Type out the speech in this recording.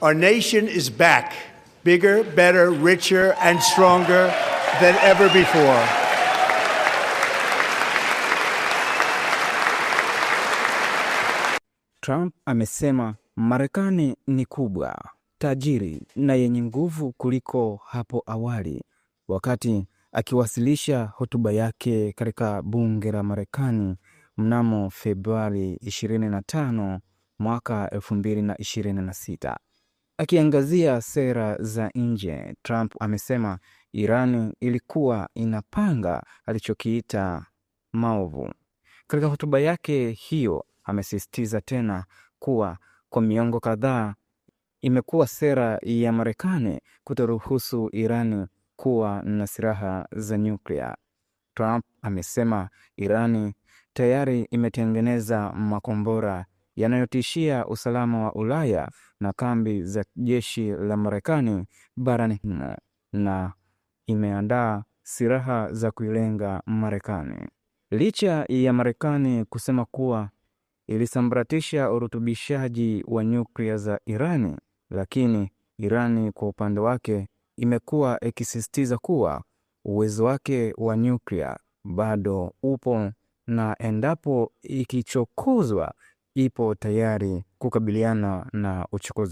Our nation is back, bigger, better, richer, and stronger than ever before. Trump amesema Marekani ni kubwa, tajiri na yenye nguvu kuliko hapo awali, wakati akiwasilisha hotuba yake katika bunge la Marekani mnamo Februari 25 mwaka 2026. Akiangazia sera za nje, Trump amesema Irani ilikuwa inapanga alichokiita maovu. Katika hotuba yake hiyo, amesisitiza tena kuwa kwa miongo kadhaa imekuwa sera ya Marekani kutoruhusu Irani kuwa na silaha za nyuklia. Trump amesema Irani tayari imetengeneza makombora yanayotishia usalama wa Ulaya na kambi za jeshi la Marekani barani humo na imeandaa silaha za kuilenga Marekani. Licha ya Marekani kusema kuwa ilisambaratisha urutubishaji wa nyuklia za Irani, lakini Irani kwa upande wake imekuwa ikisisitiza kuwa uwezo wake wa nyuklia bado upo na endapo ikichokozwa ipo tayari kukabiliana na uchokozi.